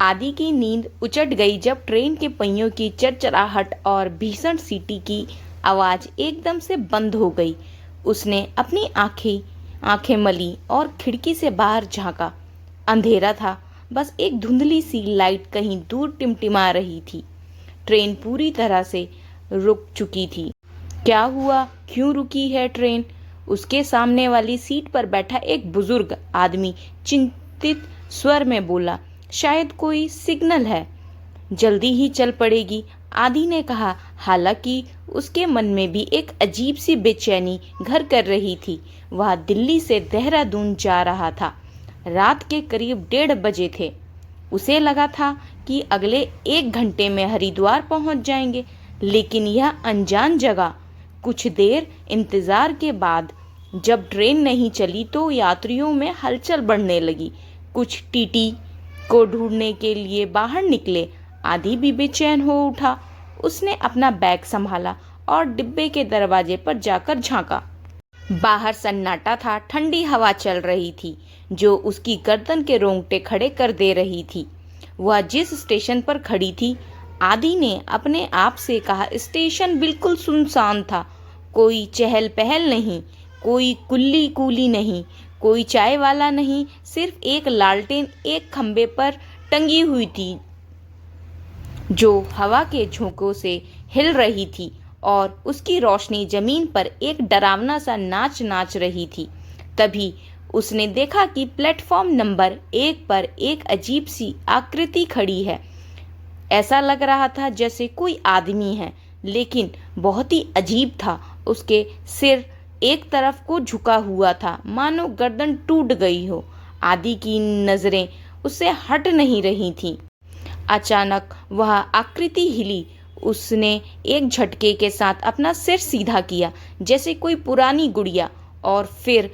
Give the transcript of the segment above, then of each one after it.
आदि की नींद उचट गई जब ट्रेन के पहियों की चरचराहट और भीषण सीटी की आवाज एकदम से बंद हो गई। उसने अपनी आंखें मली और खिड़की से बाहर झांका। अंधेरा था, बस एक धुंधली सी लाइट कहीं दूर टिमटिमा रही थी। ट्रेन पूरी तरह से रुक चुकी थी। क्या हुआ? क्यों रुकी है ट्रेन? उसके सामने वाली सीट पर बैठा एक बुजुर्ग आदमी चिंतित स्वर में बोला, शायद कोई सिग्नल है, जल्दी ही चल पड़ेगी, आदि ने कहा। हालांकि उसके मन में भी एक अजीब सी बेचैनी घर कर रही थी। वह दिल्ली से देहरादून जा रहा था। रात के करीब 1:30 बजे थे। उसे लगा था कि अगले 1 घंटे में हरिद्वार पहुंच जाएंगे, लेकिन यह अनजान जगह। कुछ देर इंतजार के बाद जब ट्रेन नहीं चली तो यात्रियों में हलचल बढ़ने लगी। कुछ टीटी को ढूंढने के लिए बाहर निकले। आदि भी बेचैन हो उठा। उसने अपना बैग संभाला और डिब्बे के दरवाजे पर जाकर झांका। बाहर सन्नाटा था। ठंडी हवा चल रही थी जो उसकी गर्दन के रोंगटे खड़े कर दे रही थी। वह जिस स्टेशन पर खड़ी थी, आदि ने अपने आप से कहा, स्टेशन बिल्कुल सुनसान था। कोई चहल पहल नहीं, कोई कुल्ली कूली नहीं, कोई चाय वाला नहीं। सिर्फ एक लालटेन एक खंबे पर टंगी हुई थी जो हवा के झोंकों से हिल रही थी और उसकी रोशनी जमीन पर एक डरावना सा नाच नाच रही थी। तभी उसने देखा कि प्लेटफॉर्म नंबर 1 पर एक अजीब सी आकृति खड़ी है। ऐसा लग रहा था जैसे कोई आदमी है, लेकिन बहुत ही अजीब था। उसके सिर एक तरफ को झुका हुआ था, मानो गर्दन टूट गई हो। आदि की नजरें उससे हट नहीं रही थीं। अचानक वह आकृति हिली। उसने एक झटके के साथ अपना सिर सीधा किया, जैसे कोई पुरानी गुड़िया, और फिर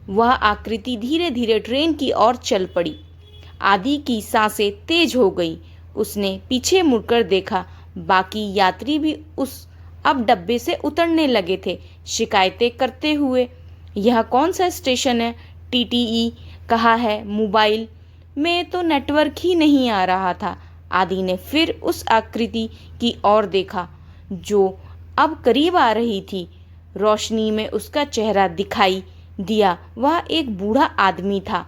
वह आकृति धीरे धीरे ट्रेन की ओर चल पड़ी। आदि की सांसें तेज हो गई। उसने पीछे मुड़कर देखा। बाकी यात्री भी अब डब्बे से उतरने लगे थे, शिकायतें करते हुए। यह कौन सा स्टेशन है? टीटीई कहा है। मोबाइल में तो नेटवर्क ही नहीं आ रहा था। आदि ने फिर उस आकृति की ओर देखा जो अब करीब आ रही थी। रोशनी में उसका चेहरा दिखाई दिया। वह एक बूढ़ा आदमी था,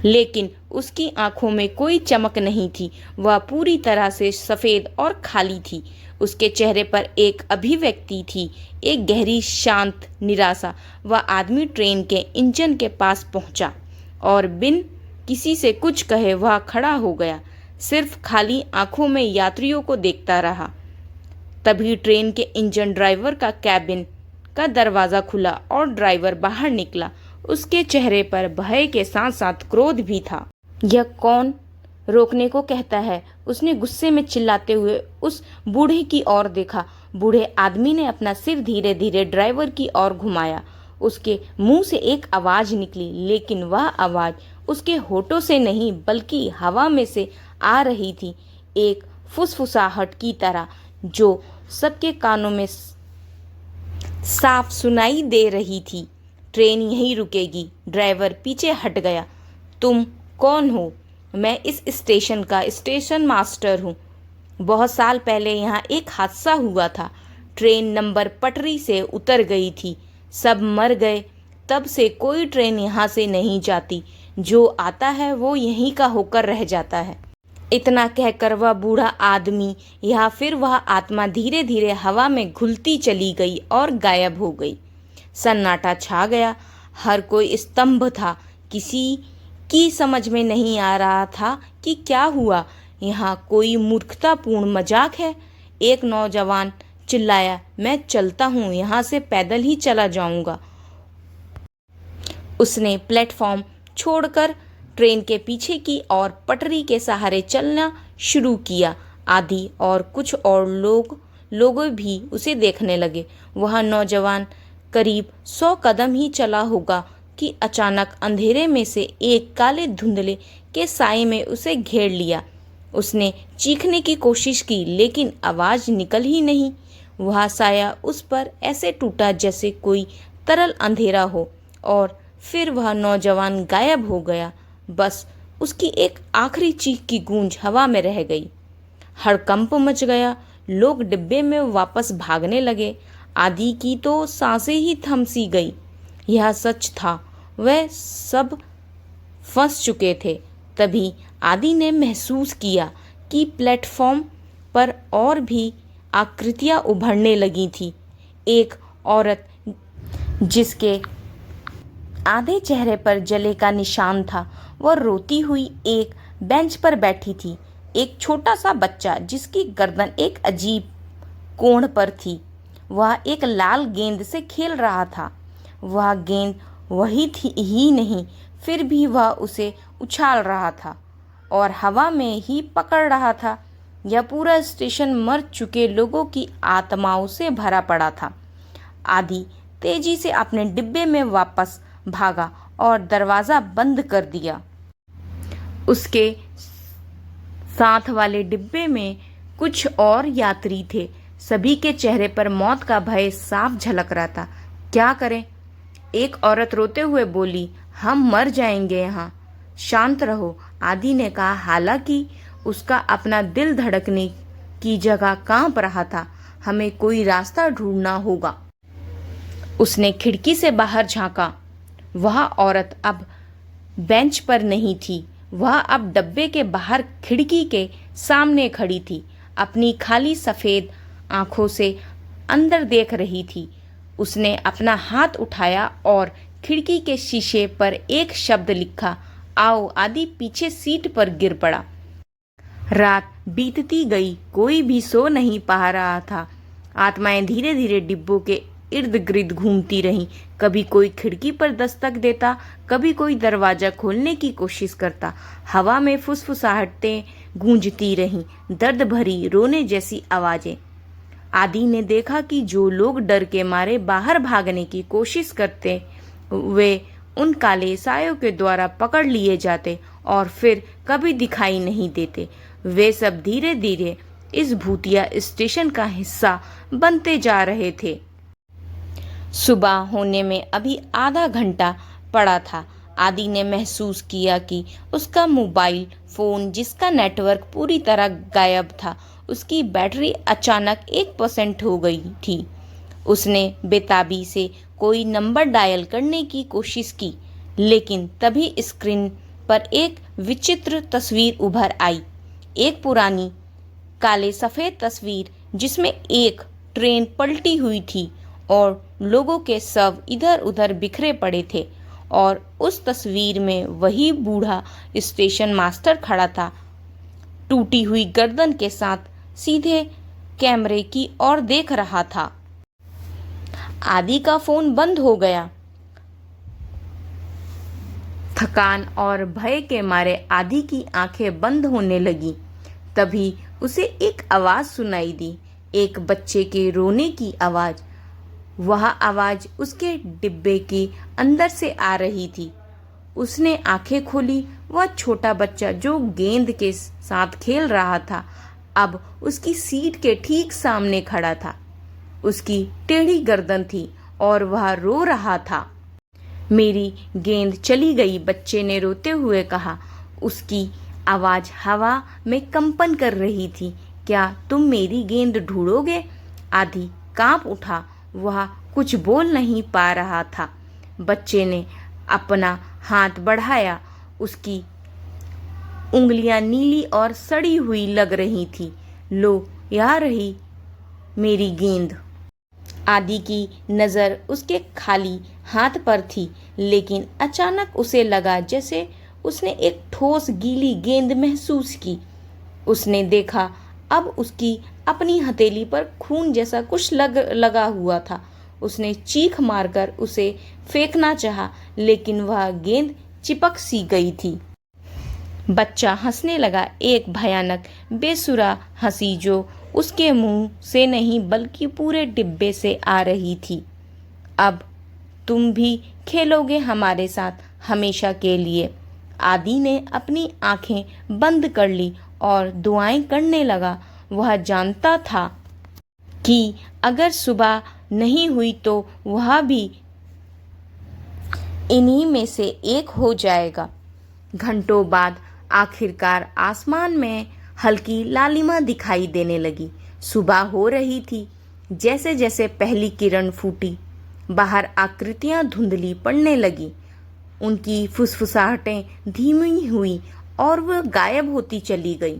लेकिन उसकी आंखों में कोई चमक नहीं थी। वह पूरी तरह से सफेद और खाली थी। उसके चेहरे पर एक अभिव्यक्ति थी, एक गहरी शांत निराशा। वह आदमी ट्रेन के इंजन के पास पहुंचा और बिन किसी से कुछ कहे वह खड़ा हो गया, सिर्फ खाली आंखों में यात्रियों को देखता रहा। तभी ट्रेन के इंजन ड्राइवर का कैबिन का दरवाज़ा खुला और ड्राइवर बाहर निकला। उसके चेहरे पर भय के साथ साथ क्रोध भी था। यह कौन रोकने को कहता है? उसने गुस्से में चिल्लाते हुए उस बूढ़े की ओर देखा। बूढ़े आदमी ने अपना सिर धीरे धीरे ड्राइवर की ओर घुमाया। उसके मुंह से एक आवाज निकली, लेकिन वह आवाज उसके होठों से नहीं बल्कि हवा में से आ रही थी, एक फुसफुसाहट की तरह जो सबके कानों में साफ सुनाई दे रही थी। ट्रेन यहीं रुकेगी। ड्राइवर पीछे हट गया। तुम कौन हो? मैं इस स्टेशन का स्टेशन मास्टर हूँ। बहुत साल पहले यहाँ एक हादसा हुआ था। ट्रेन नंबर पटरी से उतर गई थी। सब मर गए। तब से कोई ट्रेन यहाँ से नहीं जाती। जो आता है वो यहीं का होकर रह जाता है। इतना कहकर वह बूढ़ा आदमी या फिर वह आत्मा धीरे धीरे हवा में घुलती चली गई और गायब हो गई। सन्नाटा छा गया। हर कोई स्तंभ था। किसी की समझ में नहीं आ रहा था कि क्या हुआ। यहाँ कोई मूर्खतापूर्ण मजाक है? एक नौजवान चिल्लाया, मैं चलता हूँ, यहाँ से पैदल ही चला जाऊंगा। उसने प्लेटफॉर्म छोड़कर ट्रेन के पीछे की और पटरी के सहारे चलना शुरू किया। आदि और कुछ और लोग भी उसे देखने लगे। वह नौजवान करीब 100 कदम ही चला होगा कि अचानक अंधेरे में से एक काले धुंधले के साए में उसे घेर लिया। उसने चीखने की कोशिश की, लेकिन आवाज निकल ही नहीं। वह साया उस पर ऐसे टूटा जैसे कोई तरल अंधेरा हो, और फिर वह नौजवान गायब हो गया। बस उसकी एक आखिरी चीख की गूंज हवा में रह गई। हड़कंप मच गया। लोग डिब्बे में वापस भागने लगे। आदि की तो सांसें ही थम सी गई। यह सच था, वह सब फंस चुके थे। तभी आदि ने महसूस किया कि प्लेटफॉर्म पर और भी आकृतियां उभरने लगी थी। एक औरत जिसके आधे चेहरे पर जले का निशान था, वह रोती हुई एक बेंच पर बैठी थी। एक छोटा सा बच्चा जिसकी गर्दन एक अजीब कोण पर थी, वह एक लाल गेंद से खेल रहा था। वह गेंद वही थी ही नहीं, फिर भी वह उसे उछाल रहा था और हवा में ही पकड़ रहा था। यह पूरा स्टेशन मर चुके लोगों की आत्माओं से भरा पड़ा था। आदि तेजी से अपने डिब्बे में वापस भागा और दरवाज़ा बंद कर दिया। उसके साथ वाले डिब्बे में कुछ और यात्री थे। सभी के चेहरे पर मौत का भय साफ झलक रहा था। क्या करें? एक औरत रोते हुए बोली, हम मर जाएंगे यहाँ। शांत रहो, आदि ने कहा। हालांकि उसका अपना दिल धड़कने की जगह कांप रहा था। हमें कोई रास्ता ढूंढना होगा। उसने खिड़की से बाहर झांका। वह औरत अब बेंच पर नहीं थी। वह अब डब्बे के बाहर खिड़की के सामने खड़ी थी। अपनी खाली सफ़ेद आंखों से अंदर देख रही थी। उसने अपना हाथ उठाया और खिड़की के शीशे पर एक शब्द लिखा, आओ। आदि पीछे सीट पर गिर पड़ा। रात बीतती गई, कोई भी सो नहीं पा रहा था। आत्माएं धीरे धीरे डिब्बों के इर्द गिर्द घूमती रहीं। कभी कोई खिड़की पर दस्तक देता, कभी कोई दरवाजा खोलने की कोशिश करता। हवा में फुसफुसाहटें गूंजती रहीं, दर्द भरी रोने जैसी आवाजें। आदि ने देखा कि जो लोग डर के मारे बाहर भागने की कोशिश करते, वे उन काले सायों के द्वारा पकड़ लिए जाते और फिर कभी दिखाई नहीं देते। वे सब धीरे धीरे इस भूतिया स्टेशन का हिस्सा बनते जा रहे थे। सुबह होने में अभी आधा घंटा पड़ा था। आदि ने महसूस किया कि उसका मोबाइल फ़ोन, जिसका नेटवर्क पूरी तरह गायब था, उसकी बैटरी अचानक 1% हो गई थी। उसने बेताबी से कोई नंबर डायल करने की कोशिश की, लेकिन तभी स्क्रीन पर एक विचित्र तस्वीर उभर आई। एक पुरानी काले सफ़ेद तस्वीर जिसमें एक ट्रेन पलटी हुई थी और लोगों के शव इधर उधर बिखरे पड़े थे। और उस तस्वीर में वही बूढ़ा स्टेशन मास्टर खड़ा था, टूटी हुई गर्दन के साथ सीधे कैमरे की ओर देख रहा था। आदि का फोन बंद हो गया। थकान और भय के मारे आदि की आंखें बंद होने लगी। तभी उसे एक आवाज सुनाई दी, एक बच्चे के रोने की आवाज। वह आवाज उसके डिब्बे के अंदर से आ रही थी। उसने आंखें खोली। वह छोटा बच्चा जो गेंद के साथ खेल रहा था, अब उसकी सीट के ठीक सामने खड़ा था। उसकी टेढ़ी गर्दन थी और वह रो रहा था। मेरी गेंद चली गई, बच्चे ने रोते हुए कहा। उसकी आवाज हवा में कंपन कर रही थी। क्या तुम मेरी गेंद ढूंढोगे? आदि कांप उठा। वह कुछ बोल नहीं पा रहा था। बच्चे ने अपना हाथ बढ़ाया। उसकी उंगलियां नीली और सड़ी हुई लग रही थी। लो, यहाँ रही मेरी गेंद। आदि की नज़र उसके खाली हाथ पर थी, लेकिन अचानक उसे लगा जैसे उसने एक ठोस गीली गेंद महसूस की। उसने देखा अब उसकी अपनी हथेली पर खून जैसा कुछ लगा हुआ था। उसने चीख मारकर उसे फेंकना चाहा, लेकिन वह गेंद चिपक सी गई थी। बच्चा हंसने लगा, एक भयानक बेसुरा हंसी जो उसके मुंह से नहीं बल्कि पूरे डिब्बे से आ रही थी। अब तुम भी खेलोगे हमारे साथ हमेशा के लिए। आदि ने अपनी आंखें बंद कर ली और दुआएं करने लगा। वह जानता था कि अगर सुबह नहीं हुई तो वह भी इन्हीं में से एक हो जाएगा। घंटों बाद आखिरकार आसमान में हल्की लालिमा दिखाई देने लगी। सुबह हो रही थी। जैसे जैसे पहली किरण फूटी, बाहर आकृतियां धुंधली पड़ने लगी। उनकी फुसफुसाहटें धीमी हुई और वह गायब होती चली गई।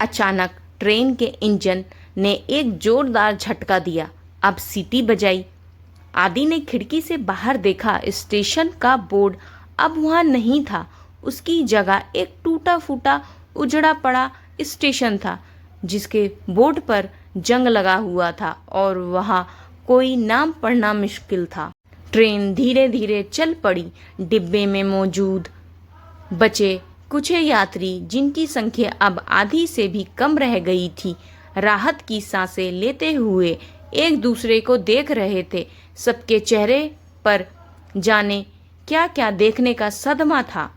अचानक ट्रेन के इंजन ने एक जोरदार झटका दिया। अब सीटी बजाई। आदि ने खिड़की से बाहर देखा। स्टेशन का बोर्ड अब वहां नहीं था। उसकी जगह एक टूटा फूटा उजड़ा पड़ा स्टेशन था, जिसके बोर्ड पर जंग लगा हुआ था और वहां कोई नाम पढ़ना मुश्किल था। ट्रेन धीरे धीरे चल पड़ी। डिब्बे में मौजूद बचे कुछ यात्री, जिनकी संख्या अब आधी से भी कम रह गई थी, राहत की सांसें लेते हुए एक दूसरे को देख रहे थे। सबके चेहरे पर जाने क्या क्या देखने का सदमा था।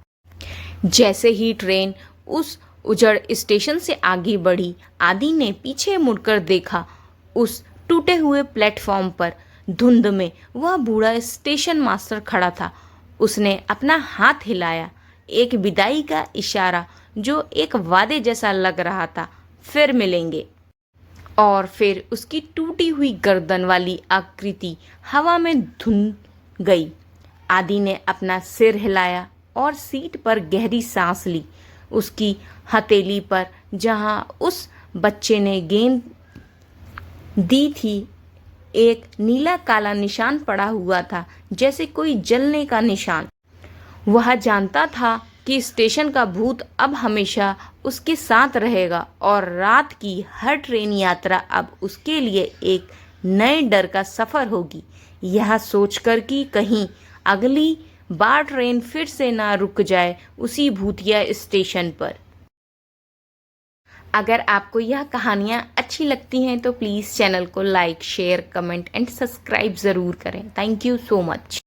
जैसे ही ट्रेन उस उजड़ स्टेशन से आगे बढ़ी, आदि ने पीछे मुड़कर देखा। उस टूटे हुए प्लेटफॉर्म पर धुंध में वह बूढ़ा स्टेशन मास्टर खड़ा था। उसने अपना हाथ हिलाया, एक विदाई का इशारा जो एक वादे जैसा लग रहा था, फिर मिलेंगे। और फिर उसकी टूटी हुई गर्दन वाली आकृति हवा में धुंध गई। आदि ने अपना सिर हिलाया और सीट पर गहरी सांस ली। उसकी हथेली पर, जहां उस बच्चे ने गेंद दी थी, एक नीला काला निशान पड़ा हुआ था, जैसे कोई जलने का निशान। वह जानता था कि स्टेशन का भूत अब हमेशा उसके साथ रहेगा और रात की हर ट्रेन यात्रा अब उसके लिए एक नए डर का सफर होगी। यह सोचकर कि कहीं अगली बार ट्रेन फिर से ना रुक जाए उसी भूतिया स्टेशन पर। अगर आपको यह कहानियाँ अच्छी लगती हैं तो प्लीज़ चैनल को like, share, comment and subscribe ज़रूर करें। Thank you so much.